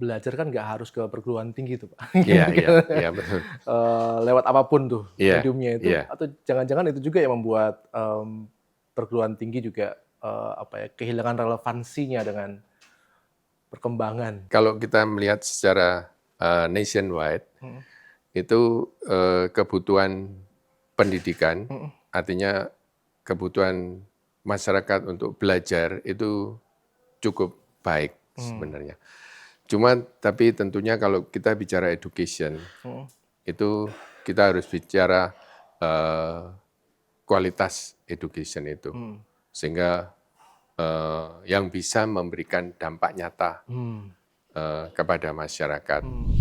belajar kan nggak harus ke perguruan tinggi tuh, Pak. Iya Gitu iya kan. iya, betul. Lewat apapun tuh Iya mediumnya itu iya. atau jangan-jangan itu juga yang membuat, perguruan tinggi juga, apa ya, kehilangan relevansinya dengan perkembangan. Kalau kita melihat secara, nationwide, Mhm itu, kebutuhan pendidikan, mhm. artinya kebutuhan masyarakat untuk belajar itu cukup baik Mmm, sebenarnya. Cuma tapi tentunya kalau kita bicara education, mhm, itu kita harus bicara, kualitas education itu. mmm, Sehingga, yang bisa memberikan dampak nyata, mmm, kepada masyarakat. mmm.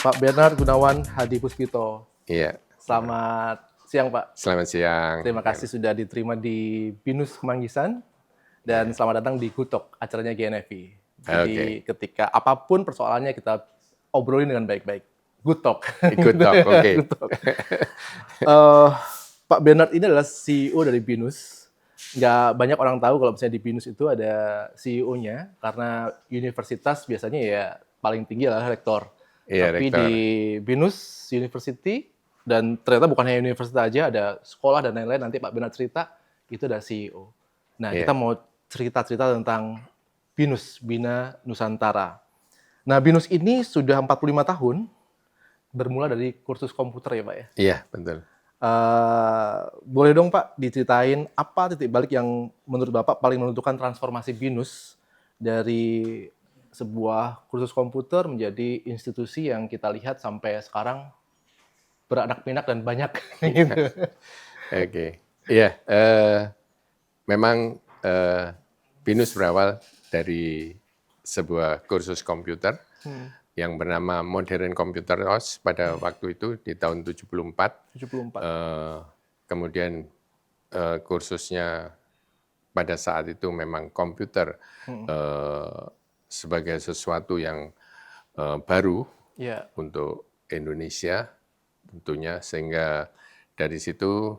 Pak Bernard Gunawan Hadi Puspito. Iya, Selamat siang, Pak. selamat siang. Terima kasih sudah diterima di BINUS Kemanggisan dan Iya, selamat datang di Gutok, acaranya GNFI. oke. Jadi ketika apapun persoalannya kita obrolin dengan baik-baik. Gutok, Good gitu. talk, oke. Gutok. Eh, Pak Bernard ini adalah CEO dari BINUS. Nggak banyak orang tahu kalau misalnya di BINUS itu ada CEO-nya, karena universitas biasanya ya paling tinggi adalah rektor. Iya, Tapi di rektor. BINUS University, dan ternyata bukan hanya universitas aja, ada sekolah dan lain-lain, nanti Pak Bernard cerita, itu ada CEO. Nah, kita Iya, mau cerita-cerita tentang BINUS, Bina Nusantara. Nah, BINUS ini sudah 45 tahun, bermula dari kursus komputer ya, Pak ya? iya, betul. Boleh dong Pak diceritain apa titik balik yang menurut Bapak paling menentukan transformasi BINUS dari sebuah kursus komputer menjadi institusi yang kita lihat sampai sekarang beranak pinak dan banyak gitu. Oke. Iya, memang, BINUS berawal dari sebuah kursus komputer Hmm, yang bernama Modern Computer OS pada waktu itu di tahun 74. 74. Eh, Kemudian, kursusnya pada saat itu memang komputer, Hmm, eee, sebagai sesuatu yang, baru ya. untuk Indonesia tentunya, sehingga dari situ,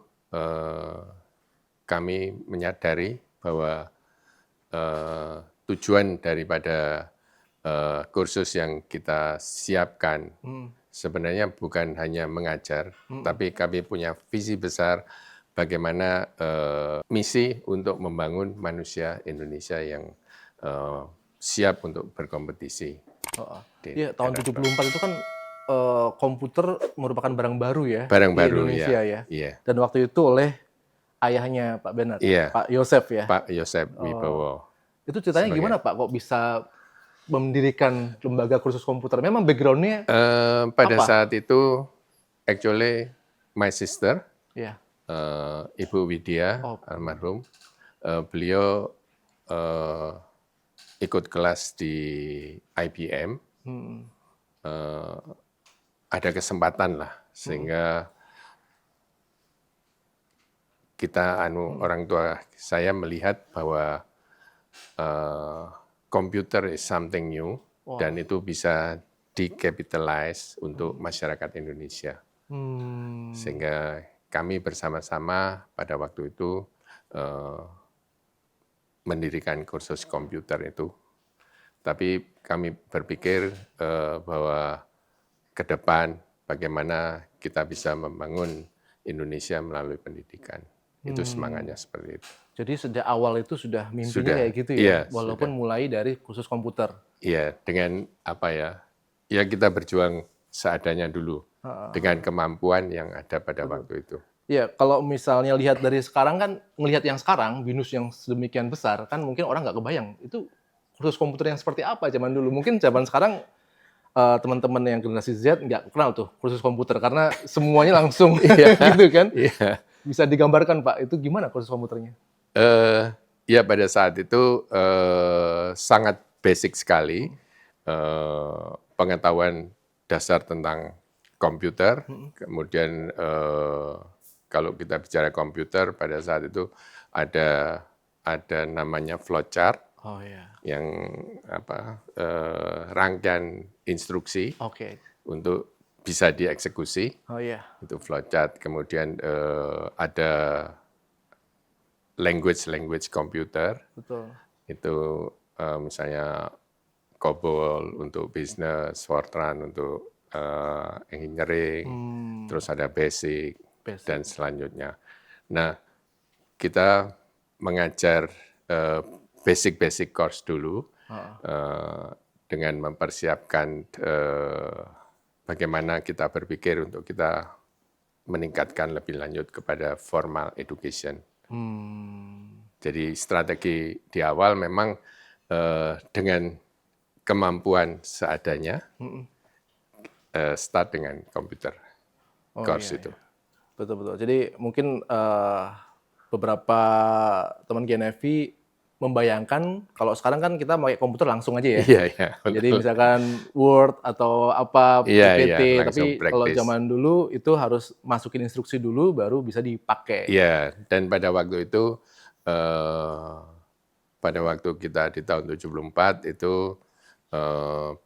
kami menyadari bahwa, tujuan daripada, kursus yang kita siapkan Hmm, sebenarnya bukan hanya mengajar, hmm, tapi kami punya visi besar bagaimana, misi untuk membangun manusia Indonesia yang, eee, siap untuk berkompetisi heeh. di Iya, tahun era 74 itu kan komputer merupakan barang baru ya barang di baru, ya, Indonesia ya. iya Dan waktu itu oleh ayahnya Pak Bernard, iya, Pak Yosef ya. Pak Yosef Oh, Wibowo itu ceritanya sebagai, gimana Pak kok bisa mendirikan lembaga kursus komputer? Memang background-nya pada apa? saat itu actually my sister, Iya. Ibu Widya Oh, almarhum, beliau, eee, ikut kelas di IBM, mhm, eee, ada kesempatan lah mhm, sehingga kita mhm. orang tua saya melihat bahwa, eee, komputer is something new dan Wah, itu bisa di-capitalize untuk mhm, masyarakat Indonesia. mmm, Sehingga kami bersama-sama pada waktu itu, eee, mendirikan kursus komputer itu. Tapi kami berpikir, bahwa ke depan bagaimana kita bisa membangun Indonesia melalui pendidikan. Itu mmm. semangatnya seperti itu. Jadi sejak awal itu sudah mimpinya Sudah, kayak gitu ya? iya Walaupun sudah. mulai dari kursus komputer? Iya, dengan apa ya, ya kita berjuang seadanya dulu, dengan Heeh, kemampuan yang ada pada betul. waktu itu. Iya, kalau misalnya lihat dari sekarang kan, ngelihat yang sekarang, BINUS yang sedemikian besar, kan mungkin orang nggak kebayang, itu kursus komputer yang seperti apa zaman dulu. Mungkin zaman sekarang, teman-teman yang generasi Z nggak kenal tuh kursus komputer, karena semuanya langsung Iya gitu kan. iya, Bisa digambarkan Pak, itu gimana kursus komputernya? eee, ya pada saat itu, sangat basic sekali, Mhm pengetahuan dasar tentang komputer, mhm. kemudian, kalau kita bicara komputer pada saat itu ada namanya flowchart Oh ya, yang apa, rangkaian instruksi oke. untuk bisa dieksekusi, Oh iya, itu flowchart. Kemudian ada language komputer, betul. itu misalnya COBOL untuk bisnis, Fortran untuk engineering, Hmm, terus ada basic, basic. dan selanjutnya. Nah, kita mengajar basic course dulu Heeh. eh, dengan mempersiapkan bagaimana kita berpikir untuk kita meningkatkan lebih lanjut kepada formal education. Hmm, Jadi strategi di awal memang dengan kemampuan seadanya, mm-mm. start dengan komputer Oh iya, course itu. iya. Betul, betul. Jadi mungkin beberapa teman GNFI membayangkan kalau sekarang kan kita pakai komputer langsung aja ya. Iya, iya, Jadi betul. misalkan Word atau apa Iya, iya, PPT, langsung tapi kalau praktis. zaman dulu itu harus masukin instruksi dulu baru bisa dipakai. Iya, dan pada waktu itu, pada waktu kita di tahun 74 itu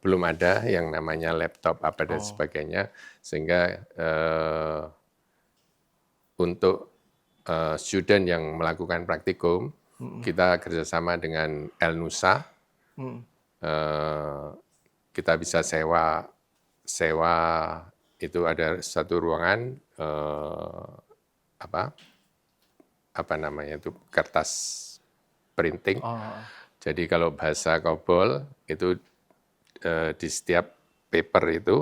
belum ada yang namanya laptop apa dan Oh, sebagainya, sehingga untuk student yang melakukan praktikum, kita kerjasama dengan El-Nusa, mm, eh, kita bisa sewa sewa itu ada satu ruangan apa apa namanya itu kertas printing. oh, Jadi kalau bahasa COBOL itu di setiap paper itu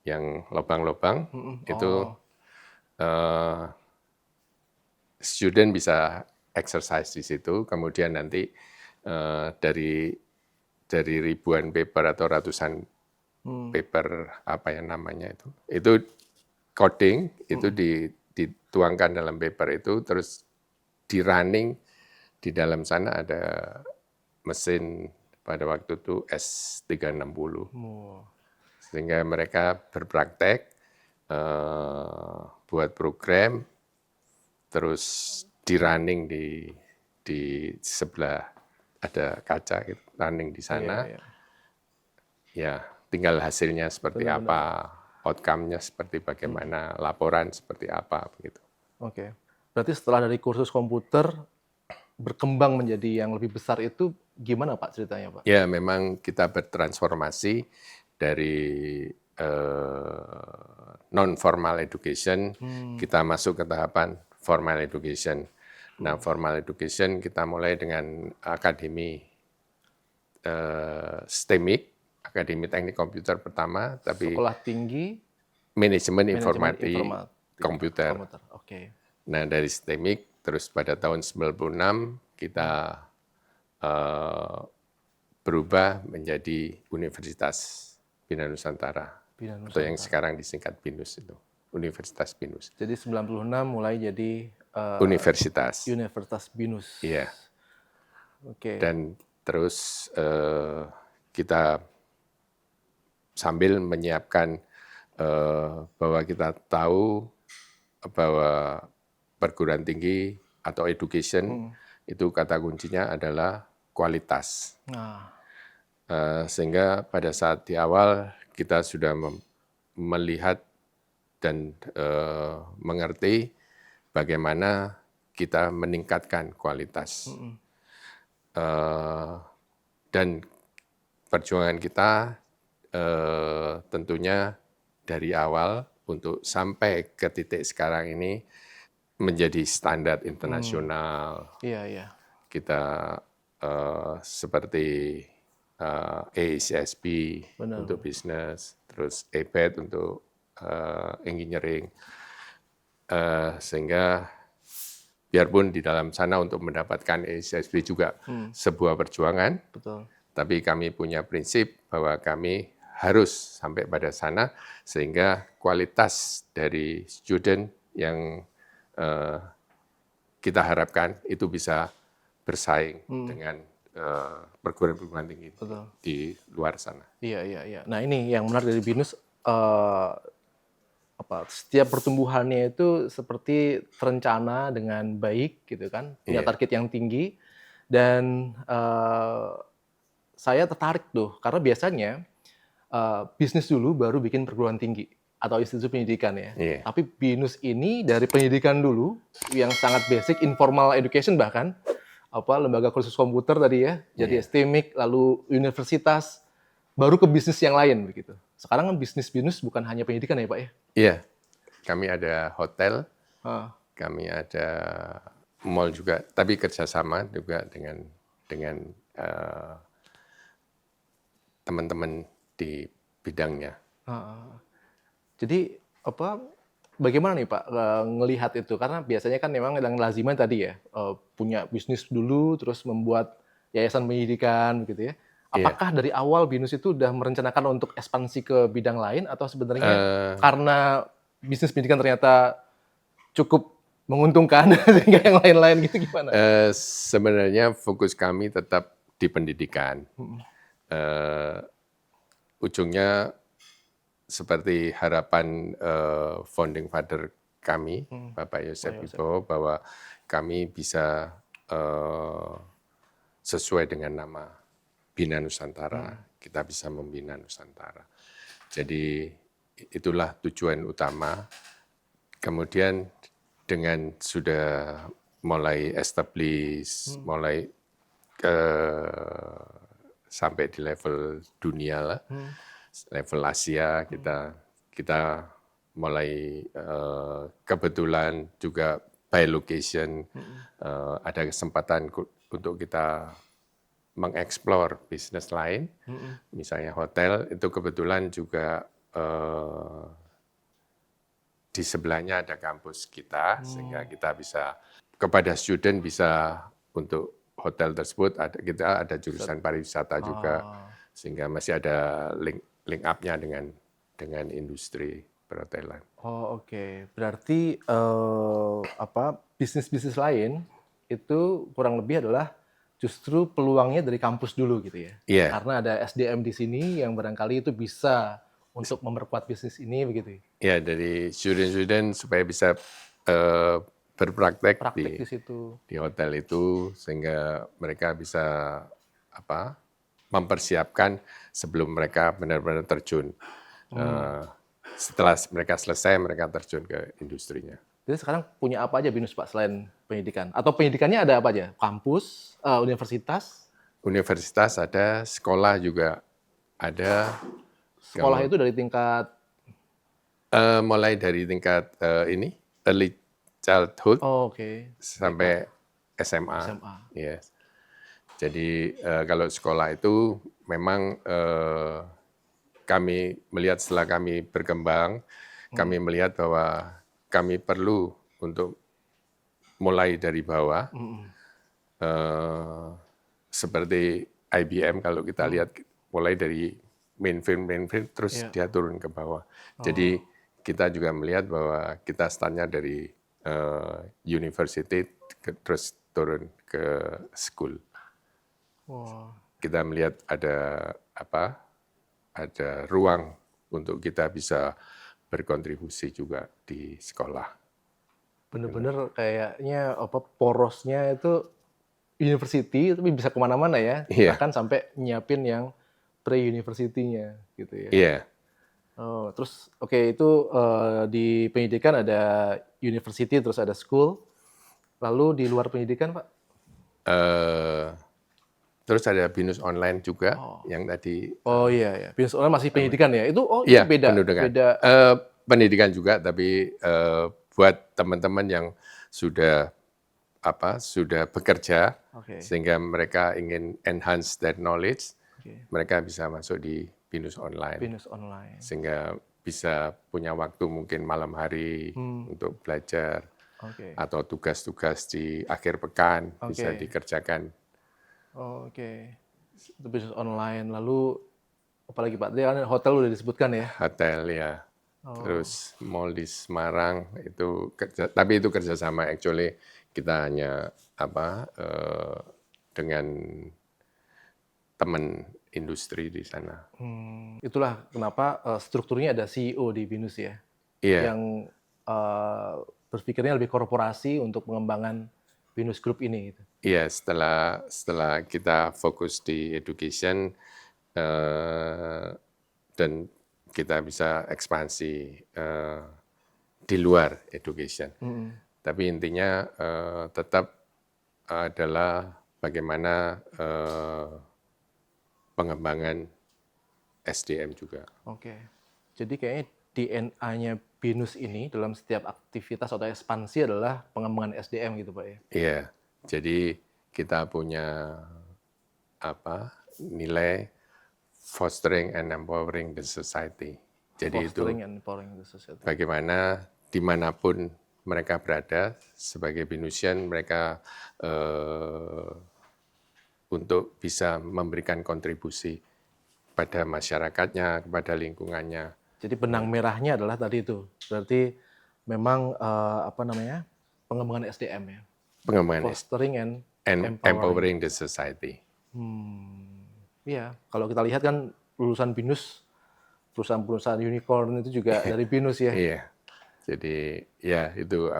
yang lubang-lubang itu oh, eh, student bisa exercise di situ. Kemudian nanti dari ribuan paper atau ratusan paper apa yang namanya itu coding itu dituangkan dalam paper itu terus di running di dalam sana ada mesin pada waktu itu S360 oh, sehingga mereka berpraktek buat program terus di running di sebelah ada kaca gitu, running di iya, sana iya. ya tinggal hasilnya seperti Benar-benar. apa outcome-nya seperti bagaimana laporan seperti apa begitu. Oke. Berarti setelah dari kursus komputer berkembang menjadi yang lebih besar itu gimana Pak ceritanya Pak? Ya, memang kita bertransformasi dari non formal education kita masuk ke tahapan formal education. Nah, formal education kita mulai dengan akademi STEMIC, Akademi Teknik Komputer pertama, tapi Sekolah tinggi manajemen manajemen informasi informatika komputer. komputer. Oke. Nah, dari STEMIC terus pada tahun 96 kita berubah menjadi Universitas Bina Nusantara Bina atau yang Nusantara. sekarang disingkat BINUS itu, Universitas BINUS. Jadi 96 mulai jadi Universitas, Universitas BINUS. iya. Oke. Dan terus kita sambil menyiapkan bahwa kita tahu bahwa perguruan tinggi atau education itu kata kuncinya adalah kualitas. Nah, Sehingga pada saat di awal kita sudah melihat dan mengerti bagaimana kita meningkatkan kualitas. Dan perjuangan kita tentunya dari awal untuk sampai ke titik sekarang ini menjadi standar internasional. iya iya. Kita seperti ACSB Benar. untuk bisnis, terus APET untuk engineering, sehingga biarpun di dalam sana untuk mendapatkan ACSB juga sebuah perjuangan, Betul. tapi kami punya prinsip bahwa kami harus sampai pada sana sehingga kualitas dari student yang kita harapkan itu bisa bersaing dengan perguruan-perguruan tinggi Betul. di luar sana. Iya iya iya. Nah, ini yang menarik dari BINUS setiap pertumbuhannya itu seperti terencana dengan baik gitu kan, punya Iya, target yang tinggi dan saya tertarik tuh karena biasanya bisnis dulu baru bikin perguruan tinggi atau institusi pendidikan ya. Iya. Tapi BINUS ini dari pendidikan dulu yang sangat basic, informal education bahkan, lembaga kursus komputer tadi ya, jadi Iya. STMIC, lalu universitas, baru ke bisnis yang lain begitu. Sekarang kan bisnis BINUS bukan hanya pendidikan ya Pak ya? Iya, kami ada hotel, Ah, kami ada mall juga, tapi kerjasama juga dengan teman-teman di bidangnya. ah. Jadi bagaimana nih Pak ngelihat itu? Karena biasanya kan memang yang laziman tadi ya, punya bisnis dulu, terus membuat yayasan pendidikan gitu ya. Iya. Apakah dari awal BINUS itu udah merencanakan untuk ekspansi ke bidang lain atau sebenarnya Eh, karena bisnis pendidikan ternyata cukup menguntungkan sehingga yang lain-lain gitu gimana? Sebenarnya fokus kami tetap di pendidikan. Mhm. Eh, Ujungnya seperti harapan founding father kami, Bapak Yosef Pak Yosef. Wibowo, bahwa kami bisa sesuai dengan nama Bina Nusantara, kita bisa membina Nusantara. Jadi itulah tujuan utama. Kemudian dengan sudah mulai establish, mulai sampai di level dunia lah, level Asia kita mulai kebetulan juga by location ada kesempatan untuk kita mengeksplor bisnis lain, misalnya hotel itu kebetulan juga di sebelahnya ada kampus kita, sehingga kita bisa kepada student bisa untuk hotel tersebut kita ada jurusan pariwisata juga, sehingga masih ada link up-nya dengan industri perhotelan. Oh, oke. Berarti bisnis-bisnis lain itu kurang lebih adalah justru peluangnya dari kampus dulu gitu ya. Iya. Karena ada SDM di sini yang barangkali itu bisa untuk memperkuat bisnis ini begitu ya. Ya, dari student-student supaya bisa berpraktek Praktek di situ. di hotel itu, sehingga mereka bisa mempersiapkan sebelum mereka benar-benar terjun. Setelah mereka selesai, mereka terjun ke industrinya. Jadi sekarang punya apa aja BINUS Pak selain pendidikan? Atau pendidikannya ada apa aja? Kampus, universitas? Universitas ada, sekolah juga ada. Sekolah itu dari tingkat Mulai dari tingkat early childhood oke. sampai SMA. SMA. Yes. Jadi kalau sekolah itu memang kami melihat setelah kami berkembang, kami melihat bahwa kami perlu untuk mulai dari bawah, seperti IBM kalau kita lihat mulai dari mainframe terus dia turun ke bawah. Jadi kita juga melihat bahwa kita startnya dari university terus turun ke school. Wah. Kita melihat ada ruang untuk kita bisa berkontribusi juga di sekolah. Bener-bener kayaknya porosnya itu university tapi bisa kemana-mana ya. Iya. Bahkan sampai nyiapin yang pre-university-nya gitu ya. Iya. Oh, terus itu di pendidikan ada university terus ada school. Lalu di luar pendidikan Pak? Terus ada BINUS online juga yang tadi. Oh iya. Bisnis online masih pendidikan ya? Itu Iya, beda. pendidikan. Beda. Pendidikan juga, tapi buat teman-teman yang sudah bekerja, sehingga mereka ingin enhance their knowledge, mereka bisa masuk di BINUS online. BINUS online. Sehingga bisa punya waktu mungkin malam hari untuk belajar, atau tugas-tugas di akhir pekan bisa dikerjakan. Oh, oke. Itu bisnis online. Lalu apalagi Pak? Dia hotel udah disebutkan ya? Hotel ya. Terus mall di Semarang itu tapi itu kerjasama, actually kita hanya dengan teman industri di sana. Itulah kenapa strukturnya ada CEO di BINUS ya? Iya. Yang berpikirnya lebih korporasi untuk pengembangan BINUS Group ini. Gitu. Iya, setelah kita fokus di education, dan kita bisa ekspansi di luar education. Tapi intinya tetap adalah bagaimana pengembangan SDM juga. Oke. Jadi kayaknya DNA-nya BINUS ini dalam setiap aktivitas atau ekspansi adalah pengembangan SDM gitu Pak ya? Iya, jadi kita punya nilai fostering and empowering the society. Jadi Fostering itu and empowering the society. bagaimana dimanapun mereka berada sebagai BINUSian, mereka untuk bisa memberikan kontribusi pada masyarakatnya, kepada lingkungannya. Jadi benang merahnya adalah tadi itu. Berarti memang pengembangan SDM ya. Pengembangan Fostering and and empowering the society. Iya, kalau kita lihat kan lulusan BINUS, perusahaan-perusahaan unicorn itu juga dari BINUS ya. Iya. Jadi ya itu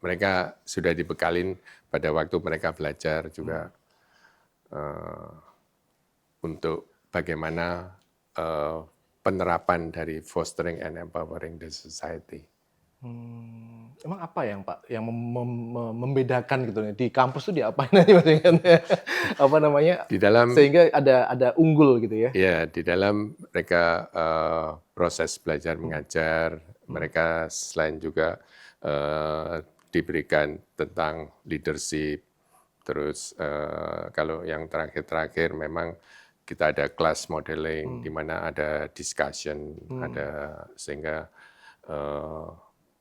mereka sudah dibekalin pada waktu mereka belajar juga untuk bagaimana penerapan dari fostering and empowering the society. Emang apa yang Pak yang membedakan gitu di kampus tuh diapain aja maksudnya apa namanya Di dalam sehingga ada unggul gitu ya? ya di dalam mereka proses belajar mengajar, mereka selain juga diberikan tentang leadership, terus kalau yang terakhir-terakhir memang kita ada class modeling di mana ada discussion, ada sehingga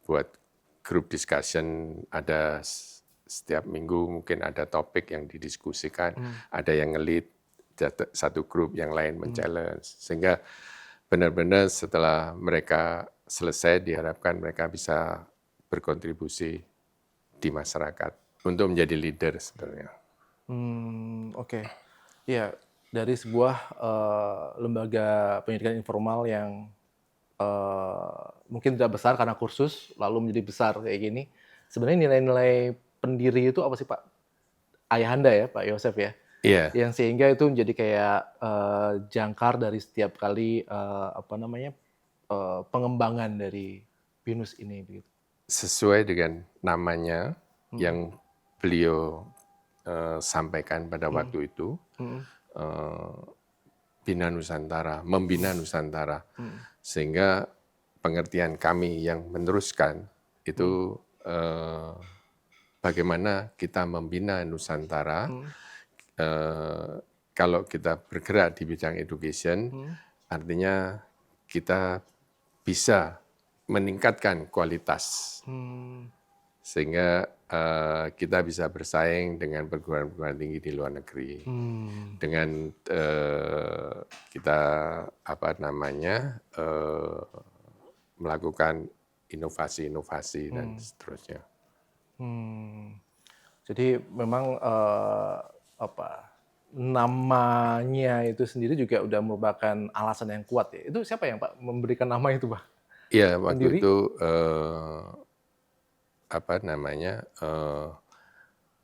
buat group discussion ada setiap minggu mungkin ada topik yang didiskusikan, ada yang nge-lead satu grup, yang lain men-challenge, sehingga benar-benar setelah mereka selesai diharapkan mereka bisa berkontribusi di masyarakat untuk menjadi leader sebenarnya. Oke. Ya, dari sebuah lembaga pendidikan informal yang mungkin tidak besar karena kursus, lalu menjadi besar kayak gini. Sebenarnya nilai-nilai pendiri itu apa sih Pak? Ayahanda ya, Pak Yosef ya? Iya, Yang sehingga itu menjadi kayak jangkar dari setiap kali pengembangan dari BINUS ini begitu. sesuai dengan namanya yang beliau sampaikan pada waktu itu, Bina Nusantara, membina Nusantara, sehingga pengertian kami yang meneruskan itu bagaimana kita membina Nusantara. Kalau kita bergerak di bidang education, artinya kita bisa meningkatkan kualitas, sehingga kita bisa bersaing dengan perguruan-perguruan tinggi di luar negeri, dengan kita melakukan inovasi-inovasi dan seterusnya. Jadi memang namanya itu sendiri juga udah merupakan alasan yang kuat ya. Itu siapa yang Pak memberikan nama itu Pak? Iya, waktu Sendiri? itu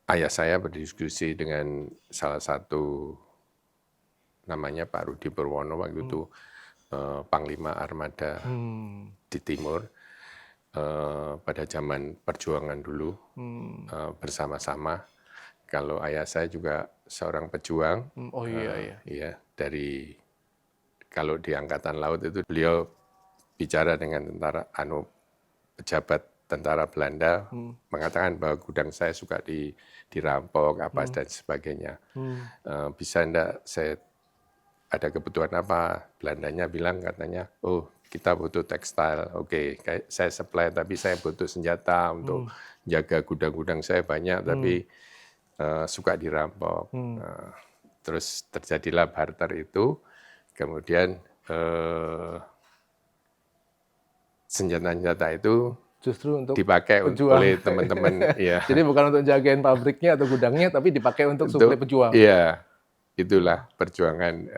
ayah saya berdiskusi dengan salah satu namanya Pak Rudi Purwono waktu itu Panglima Armada di Timur pada zaman perjuangan dulu bersama-sama. Kalau ayah saya juga seorang pejuang, Oh iya. ya dari kalau di Angkatan Laut itu beliau bicara dengan pejabat tentara Belanda, mengatakan bahwa gudang saya suka dirampok apa dan sebagainya. Bisa enggak saya ada kebutuhan apa? Belandanya bilang katanya, oh kita butuh tekstil, oke, saya supply tapi saya butuh senjata untuk jaga gudang-gudang saya banyak tapi suka dirampok. Terus terjadilah barter itu, kemudian senjata-senjata itu Justru untuk dipakai pejuang. oleh teman-teman. Ya. Jadi bukan untuk jagain pabriknya atau gudangnya, tapi dipakai untuk suplai pejuang. Iya, itulah perjuangan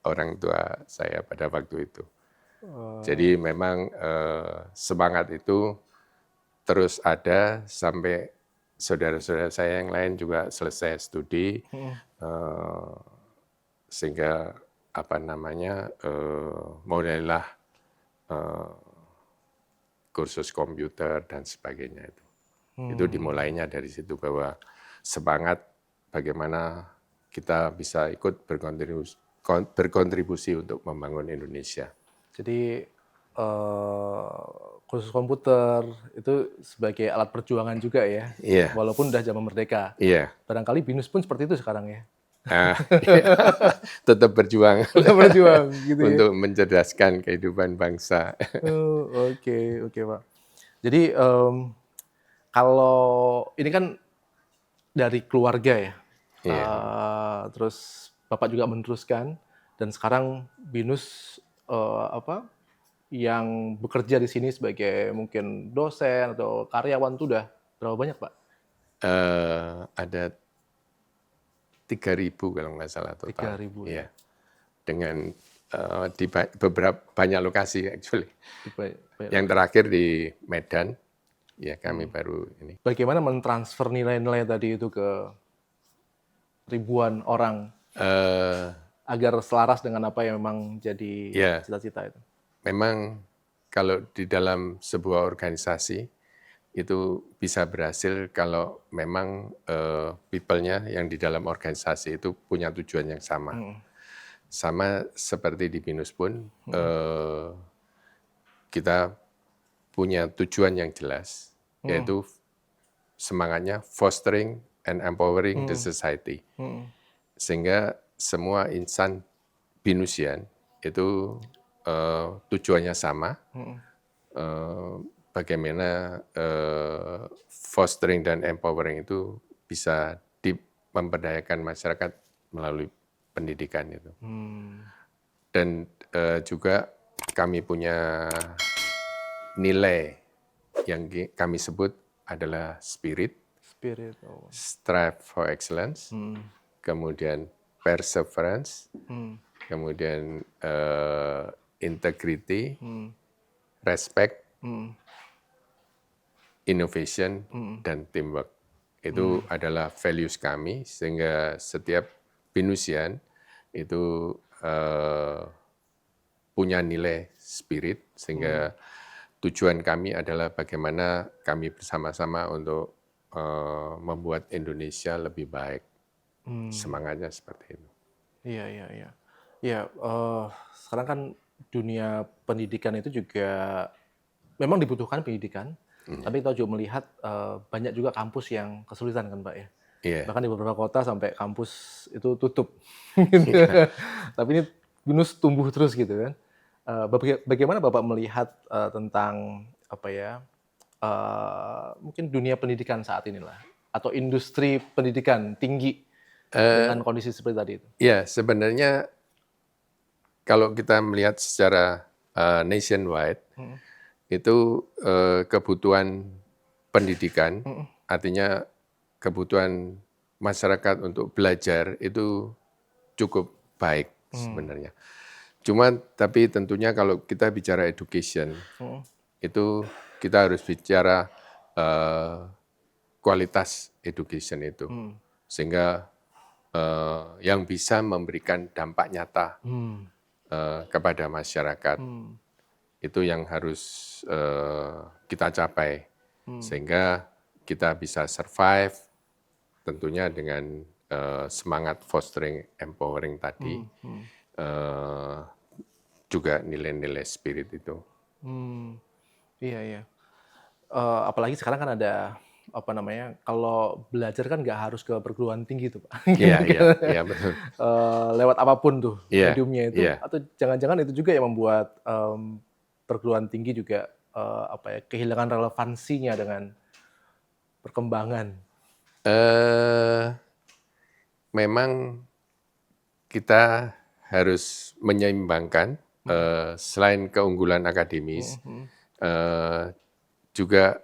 orang tua saya pada waktu itu. Jadi memang semangat itu terus ada sampai saudara-saudara saya yang lain juga selesai studi, sehingga mulailah eh, kursus komputer dan sebagainya itu. Itu dimulainya dari situ bahwa semangat bagaimana kita bisa ikut berkontribusi untuk membangun Indonesia. Jadi kursus komputer itu sebagai alat perjuangan juga ya, Iya, walaupun udah zaman merdeka. iya. Barangkali BINUS pun seperti itu sekarang ya. Tetap berjuang Udah berjuang gitu ya. untuk mencerdaskan kehidupan bangsa. Oke, oke Pak. Jadi kalau ini kan dari keluarga ya, Iya. terus Bapak juga meneruskan dan sekarang BINUS yang bekerja di sini sebagai mungkin dosen atau karyawan itu udah berapa banyak Pak? Ada 3.000 kalau nggak salah total. 3.000 Iya. ya. Dengan di beberapa banyak lokasi actually. Banyak. Yang terakhir di Medan, ya kami baru ini. Bagaimana mentransfer nilai-nilai tadi itu ke ribuan orang Eh, agar selaras dengan apa yang memang jadi Ya. cita-cita itu? Memang kalau di dalam sebuah organisasi itu bisa berhasil kalau memang people-nya yang di dalam organisasi itu punya tujuan yang sama. Sama seperti di BINUS pun kita punya tujuan yang jelas, yaitu semangatnya fostering and empowering the society. Sehingga semua insan BINUSian itu tujuannya sama, bagaimana fostering dan empowering itu bisa memberdayakan masyarakat melalui pendidikan itu. Dan juga kami punya nilai yang kami sebut adalah spirit, Spirit. Oh. strive for excellence, kemudian perseverance, kemudian integrity, respect, innovation, dan teamwork. Itu adalah values kami, sehingga setiap BINUSian itu punya nilai spirit, sehingga tujuan kami adalah bagaimana kami bersama-sama untuk membuat Indonesia lebih baik. Semangatnya seperti itu. Iya, iya, iya. Ya, sekarang kan dunia pendidikan itu juga memang dibutuhkan pendidikan, tapi kita juga melihat banyak juga kampus yang kesulitan kan Pak ya. Iya. Bahkan di beberapa kota sampai kampus itu tutup. Tapi ini BINUS tumbuh terus gitu kan. Bagaimana Bapak melihat tentang apa ya, mungkin dunia pendidikan saat inilah, atau industri pendidikan tinggi dengan kondisi seperti tadi itu? Ya, sebenarnya kalau kita melihat secara nationwide, itu kebutuhan pendidikan, artinya kebutuhan masyarakat untuk belajar itu cukup baik sebenarnya. Tapi tentunya kalau kita bicara education, itu kita harus bicara kualitas education itu, sehingga yang bisa memberikan dampak nyata kepada masyarakat. Itu yang harus kita capai, sehingga kita bisa survive tentunya dengan semangat fostering, empowering tadi, juga nilai-nilai spirit itu. Iya, iya. Apalagi sekarang kan ada apa namanya, kalau belajar kan nggak harus ke perguruan tinggi tuh Pak. Iya, iya, iya betul. Lewat apapun tuh Iya, mediumnya itu, iya. atau jangan-jangan itu juga yang membuat perguruan tinggi juga apa ya, kehilangan relevansinya dengan perkembangan. Memang kita harus menyeimbangkan selain keunggulan akademis, juga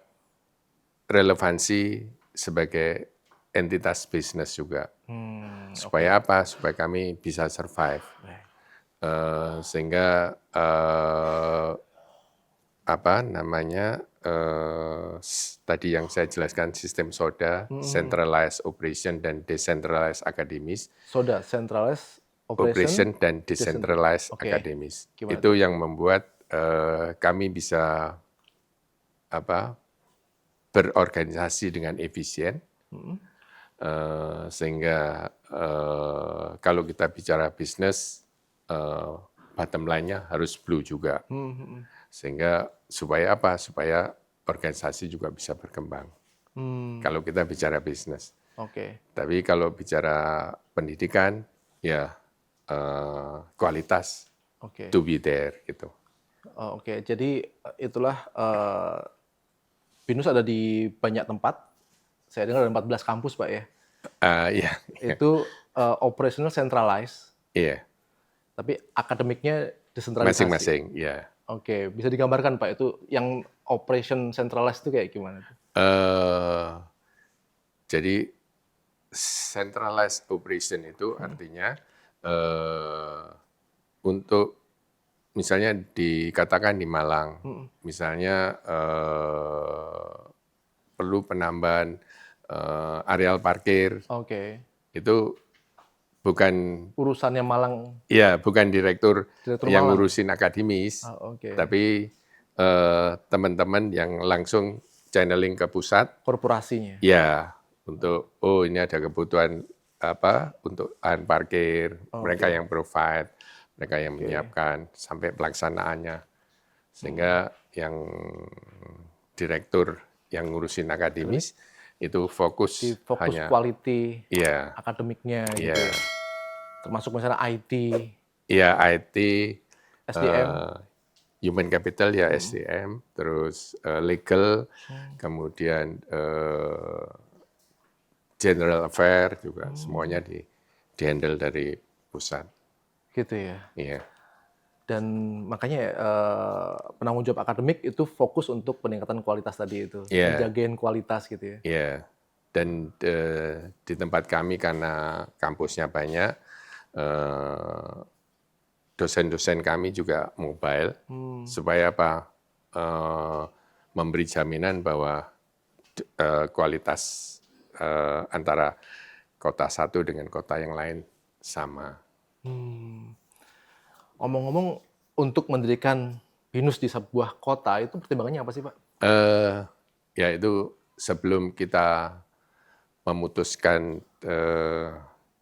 relevansi sebagai entitas bisnis juga. Supaya apa? Supaya kami bisa survive. Sehingga tadi yang saya jelaskan sistem SODA, centralized operation dan decentralized akademis. SODA, centralized Operation dan Decentralized Oke. Academies. Gimana Itu yang membuat kami bisa berorganisasi dengan efisien, sehingga kalau kita bicara bisnis, bottom line-nya harus blue juga. Sehingga supaya apa? Supaya organisasi juga bisa berkembang. Kalau kita bicara bisnis. Oke. Tapi kalau bicara pendidikan, ya kualitas Oke. to be there gitu. Oh, oke. Jadi itulah BINUS ada di banyak tempat. Saya dengar ada 14 kampus, Pak ya. Iya, Itu operational centralized, iya, tapi akademiknya desentralisasi. masing-masing, ya. Oke, bisa digambarkan Pak itu yang operation centralized itu kayak gimana tuh? Jadi centralized operation itu artinya untuk misalnya dikatakan di Malang, misalnya perlu penambahan areal parkir, Oke. itu bukan Urusannya Malang, bukan direktur Direktur yang Malang. ngurusin akademis, Oke. tapi teman-teman yang langsung channeling ke pusat, Korporasinya. ya untuk ini ada kebutuhan untuk lahan parkir, mereka yang provide, mereka yang menyiapkan sampai pelaksanaannya, sehingga yang direktur yang ngurusin akademis itu fokus Fokus hanya quality akademiknya gitu Iya. ya. Termasuk misalnya IT, IT, SDM. human capital ya SDM, terus legal, kemudian general affair juga semuanya di-handle dari pusat. Gitu ya. Iya. Dan makanya penanggung jawab akademik itu fokus untuk peningkatan kualitas tadi itu, menjagain kualitas gitu ya. Iya. Dan di tempat kami karena kampusnya banyak, dosen-dosen kami juga mobile supaya memberi jaminan bahwa kualitas antara kota satu dengan kota yang lain sama. Ngomong-ngomong, untuk mendirikan BINUS di sebuah kota itu pertimbangannya apa sih, Pak? Ya itu sebelum kita memutuskan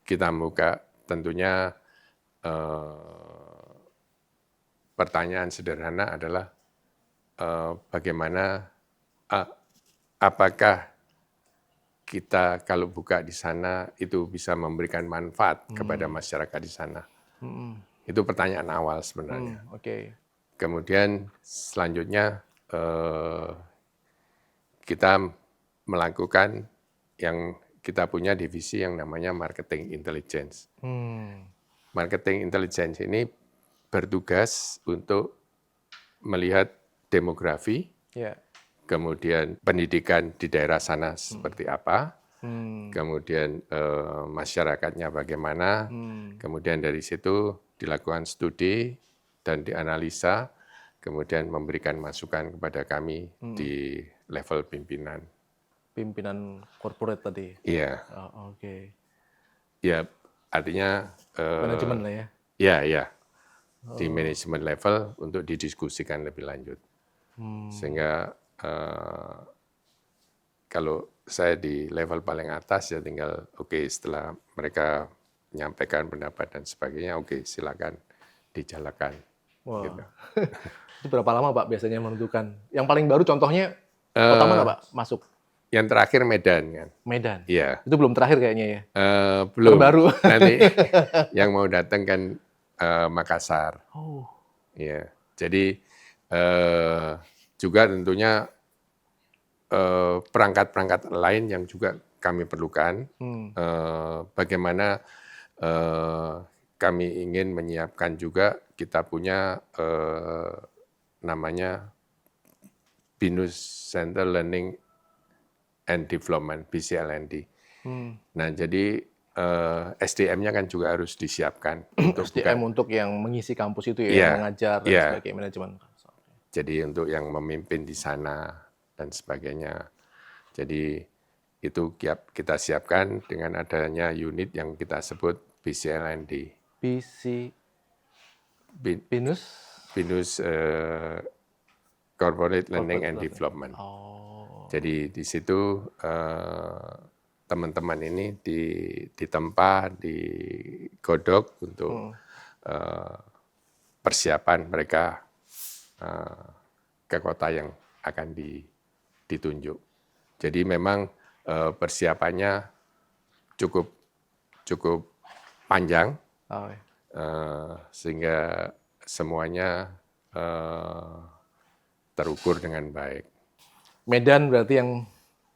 kita buka, tentunya pertanyaan sederhana adalah bagaimana, apakah kita kalau buka di sana itu bisa memberikan manfaat kepada masyarakat di sana. Itu pertanyaan awal sebenarnya. Oke. Kemudian selanjutnya kita melakukan yang kita punya divisi yang namanya marketing intelligence. Marketing intelligence ini bertugas untuk melihat demografi, kemudian pendidikan di daerah sana seperti apa, kemudian masyarakatnya bagaimana, kemudian dari situ dilakukan studi dan dianalisa, kemudian memberikan masukan kepada kami di level pimpinan. Pimpinan corporate tadi? Iya. Oke. Ya, artinya Manajemen lah ya? Iya. Di manajemen level untuk didiskusikan lebih lanjut. Sehingga kalau saya di level paling atas ya tinggal setelah mereka menyampaikan pendapat dan sebagainya, silakan dijalankan. Wah. Gitu. Itu berapa lama Pak biasanya menentukan? Yang paling baru contohnya kota mana Pak masuk? Yang terakhir Medan kan. Medan. Iya. Itu belum terakhir kayaknya ya? Belum. Terbaru. Nanti yang mau datang kan Makassar. Oh. Iya. Jadi juga tentunya perangkat-perangkat lain yang juga kami perlukan. Bagaimana kami ingin menyiapkan juga kita punya namanya BINUS Center Learning and Development, BCLND. Nah, jadi SDM-nya kan juga harus disiapkan. SDM untuk yang mengisi kampus itu ya, mengajar dan sebagainya, manajemen. Jadi untuk yang memimpin di sana dan sebagainya. Jadi itu kita siapkan dengan adanya unit yang kita sebut BCLND. BC Bin- BINUS. BINUS Corporate Learning and Corporate Development. Oh. Jadi di situ teman-teman ini ditempa, digodok untuk persiapan mereka ke kota yang akan ditunjuk. Jadi memang persiapannya cukup panjang, Oh, ya. sehingga semuanya terukur dengan baik. Medan berarti yang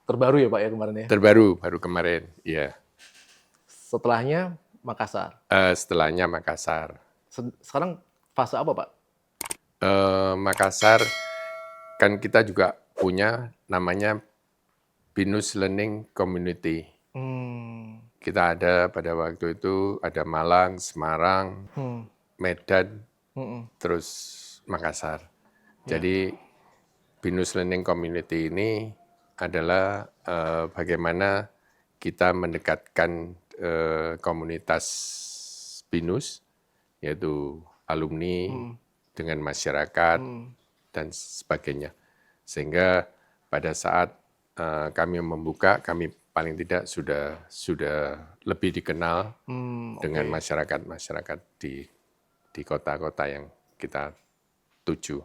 terbaru ya Pak ya kemarin ya. Baru kemarin, ya. Setelahnya Makassar. Setelahnya Makassar. Sekarang fase apa Pak? Makassar kan kita juga punya namanya BINUS Learning Community. Kita ada pada waktu itu ada Malang, Semarang, Medan, terus Makassar. Jadi BINUS Learning Community ini adalah bagaimana kita mendekatkan komunitas BINUS, yaitu alumni dengan masyarakat dan sebagainya. Sehingga pada saat kami membuka, kami paling tidak sudah lebih dikenal dengan masyarakat di kota-kota yang kita tuju.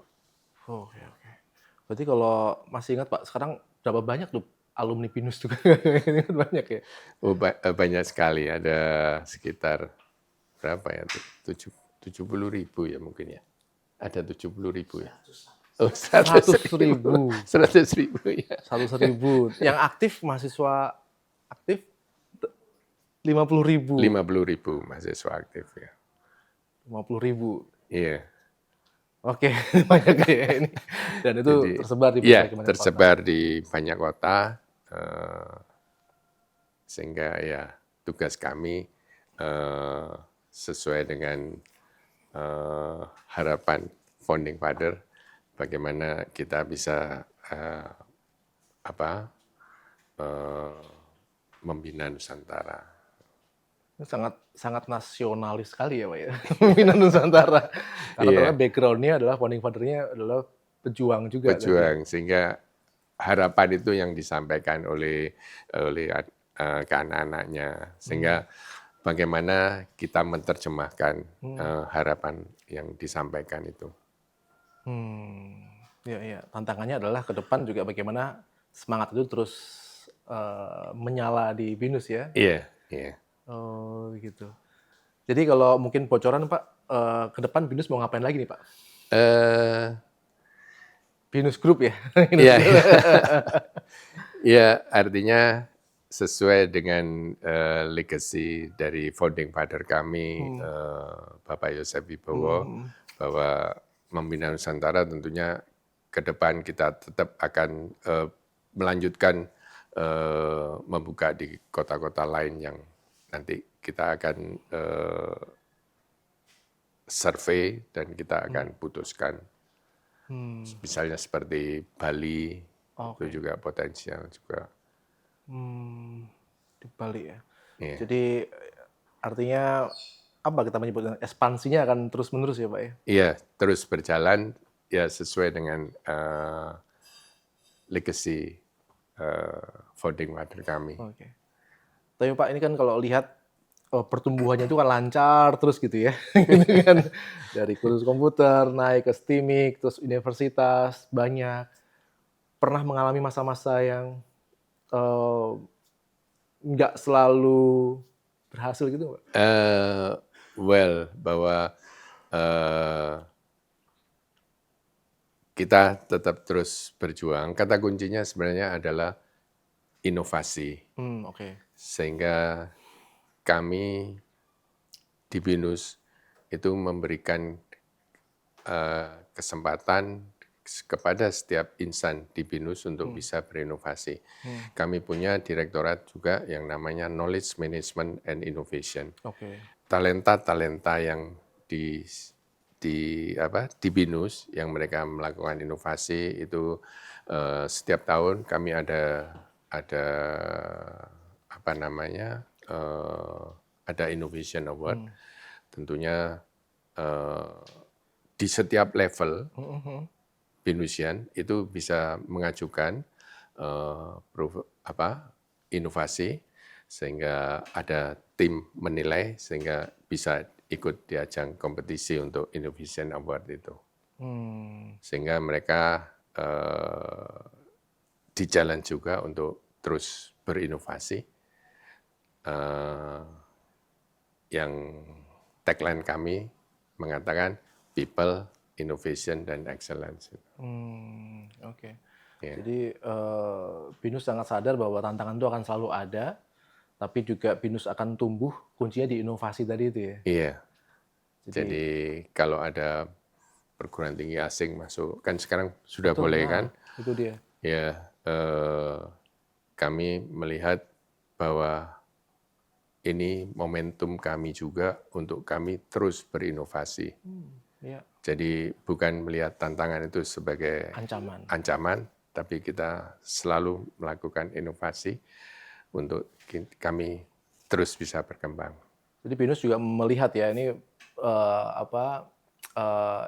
Oh, oke. Berarti kalau masih ingat Pak, sekarang berapa banyak tuh alumni BINUS juga? Ingat banyak ya? Oh, banyak sekali, ada sekitar berapa ya? 70.000 ya mungkin ya. Ada 70.000 ya. Oh, 100.000. 100.000 ya. 100.000. Yang aktif mahasiswa aktif 50.000. 50.000 mahasiswa aktif ya. 50.000. Iya. Oke, banyak ya ini. Dan itu Jadi, tersebar di iya, banyak tersebar di banyak kota, sehingga ya tugas kami sesuai dengan harapan founding father, bagaimana kita bisa membina Nusantara. Sangat nasionalis sekali ya Pak ya. Pembinaan Nusantara. Karena Iya. ternyata background-nya adalah founding father-nya adalah pejuang juga. Pejuang, sehingga harapan itu yang disampaikan oleh ke anak-anaknya, sehingga bagaimana kita menerjemahkan harapan yang disampaikan itu. Ya. Tantangannya adalah ke depan juga bagaimana semangat itu terus menyala di BINUS ya. Iya. Oh gitu. Jadi kalau mungkin bocoran Pak, ke depan BINUS mau ngapain lagi nih Pak? BINUS Group ya? Iya. Ya, artinya sesuai dengan legacy dari founding father kami, Bapak Yosef Wibowo, bahwa membina Nusantara tentunya ke depan kita tetap akan melanjutkan membuka di kota-kota lain yang nanti kita akan survei dan kita akan putuskan. Misalnya seperti Bali, itu juga potensial juga. Di Bali ya. Iya. Jadi artinya apa kita menyebutnya, ekspansinya akan terus-menerus ya Pak ya? Iya, terus berjalan ya sesuai dengan legacy founding father kami. Oke. Tapi Pak ini kan kalau lihat pertumbuhannya itu kan lancar terus gitu ya. Gitu kan. Dari kursus komputer naik ke STIMIK, terus universitas banyak. Pernah mengalami masa-masa yang nggak selalu berhasil gitu Pak? Bahwa kita tetap terus berjuang. Kata kuncinya sebenarnya adalah inovasi. Sehingga kami di BINUS itu memberikan kesempatan kepada setiap insan di BINUS untuk bisa berinovasi. Kami punya direktorat juga yang namanya Knowledge Management and Innovation. Talenta-talenta yang di BINUS yang mereka melakukan inovasi itu setiap tahun kami ada ada Innovation Award. tentunya di setiap level BINUSian itu bisa mengajukan inovasi sehingga ada tim menilai sehingga bisa ikut di ajang kompetisi untuk Innovation Award itu. Sehingga mereka di jalan juga untuk terus berinovasi. Yang tagline kami mengatakan People, Innovation, dan Excellence. Oke. Ya. Jadi BINUS sangat sadar bahwa tantangan itu akan selalu ada, tapi juga BINUS akan tumbuh kuncinya di inovasi tadi itu ya. Iya. Jadi kalau ada perguruan tinggi asing masuk, kan sekarang sudah Betul, boleh nah, kan? itu dia. Ya, kami melihat bahwa ini momentum kami juga untuk kami terus berinovasi. Ya, Jadi bukan melihat tantangan itu sebagai ancaman, tapi kita selalu melakukan inovasi untuk kami terus bisa berkembang. jadi BINUS juga melihat ya ini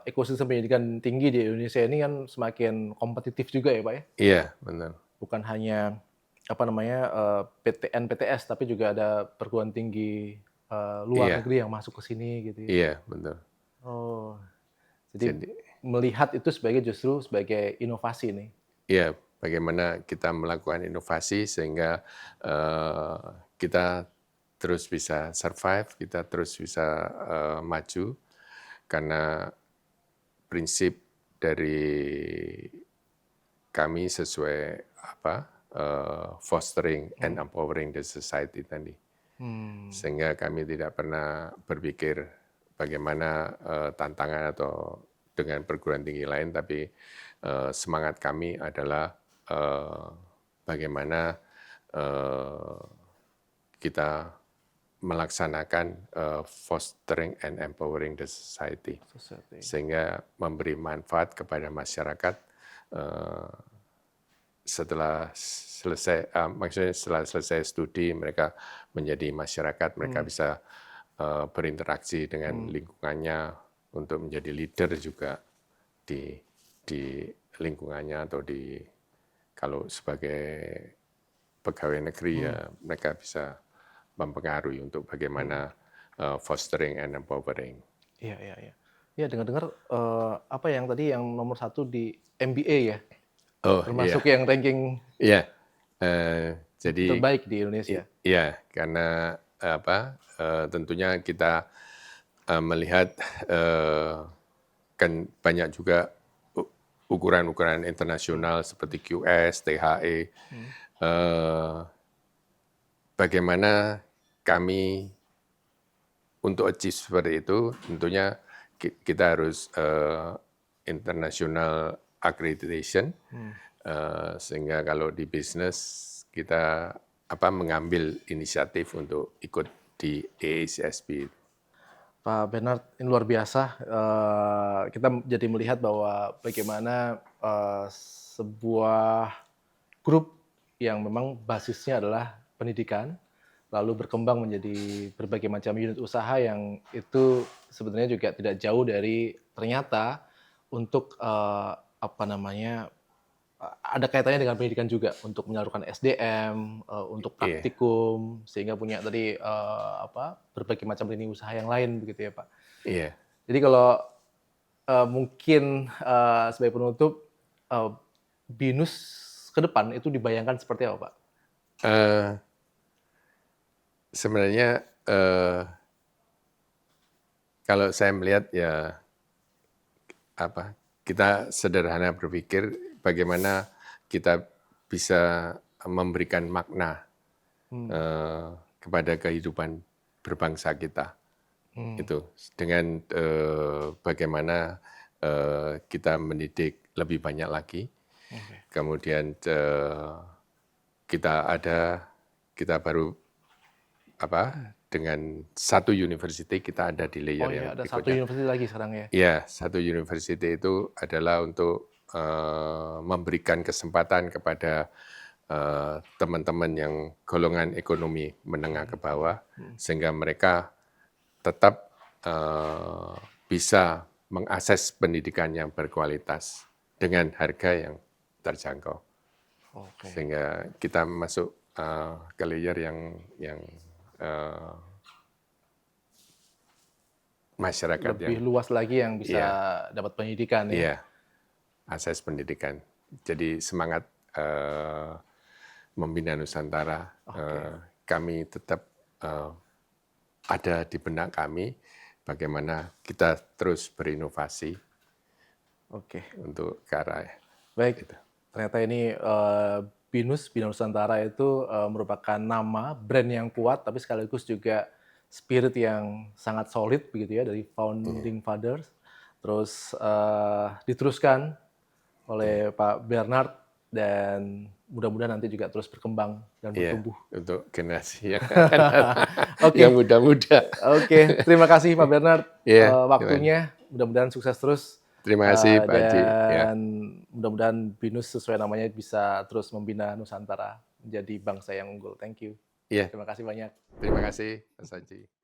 ekosistem pendidikan tinggi di Indonesia ini kan semakin kompetitif juga ya Pak ya. Iya, benar. Bukan hanya PTN, PTS, tapi juga ada perguruan tinggi luar negeri yang masuk ke sini gitu ya. Iya, betul. Oh, jadi melihat itu justru sebagai inovasi nih. Iya, bagaimana kita melakukan inovasi sehingga kita terus bisa survive, kita terus bisa maju, karena prinsip dari kami sesuai fostering and empowering the society tadi. Sehingga kami tidak pernah berpikir bagaimana tantangan atau dengan perguruan tinggi lain, tapi semangat kami adalah bagaimana kita melaksanakan fostering and empowering the society, sehingga memberi manfaat kepada masyarakat setelah selesai, maksudnya setelah selesai studi mereka menjadi masyarakat, mereka bisa berinteraksi dengan lingkungannya untuk menjadi leader juga di lingkungannya, atau kalau sebagai pegawai negeri ya mereka bisa mempengaruhi untuk bagaimana fostering and empowering. Iya, iya, iya. Ya, dengar-dengar apa yang tadi yang nomor 1 di MBA ya? Oh, termasuk yang ranking jadi terbaik di Indonesia. Iya, karena tentunya kita melihat kan banyak juga ukuran-ukuran internasional seperti QS, THE. Bagaimana kami untuk achieve seperti itu, tentunya kita harus international accreditation, sehingga kalau di bisnis kita mengambil inisiatif untuk ikut di AACSB. Pak Bernard, ini luar biasa. Kita jadi melihat bahwa bagaimana sebuah grup yang memang basisnya adalah pendidikan, lalu berkembang menjadi berbagai macam unit usaha yang itu sebenarnya juga tidak jauh dari ternyata untuk ada kaitannya dengan pendidikan juga untuk menyalurkan SDM, untuk praktikum, sehingga punya tadi berbagai macam lini usaha yang lain begitu ya Pak. Iya. Jadi kalau mungkin sebagai penutup, BINUS ke depan itu dibayangkan seperti apa Pak? Sebenarnya kalau saya melihat ya kita sederhana berpikir bagaimana kita bisa memberikan makna kepada kehidupan berbangsa kita. Itu dengan bagaimana kita mendidik lebih banyak lagi. Kemudian kita baru dengan satu university kita ada di layer yang ada berikutnya. satu university lagi sekarang ya? Ya, satu university itu adalah untuk memberikan kesempatan kepada teman-teman yang golongan ekonomi menengah ke bawah, sehingga mereka tetap bisa mengakses pendidikan yang berkualitas dengan harga yang terjangkau. Oke. Sehingga kita masuk ke layer yang masyarakat Lebih yang luas lagi yang bisa Iya. dapat pendidikan ya. iya, akses pendidikan. Jadi semangat membina Nusantara, kami tetap ada di benak kami bagaimana kita terus berinovasi Oke. untuk ke arah Baik. itu. Ternyata ini BINUS, Bina Nusantara itu merupakan nama, brand yang kuat, tapi sekaligus juga spirit yang sangat solid begitu ya dari founding fathers. Terus diteruskan oleh Pak Bernard dan mudah-mudahan nanti juga terus berkembang dan Iya, bertumbuh. untuk generasi yang akan datang, Oke. yang muda-muda. Oke, terima kasih Pak Bernard Iya, waktunya. Mudah-mudahan sukses terus. terima kasih Pak Haji. Ya, Dan mudah-mudahan BINUS sesuai namanya bisa terus membina Nusantara menjadi bangsa yang unggul. Thank you. iya, Terima kasih banyak. terima kasih Mas Haji.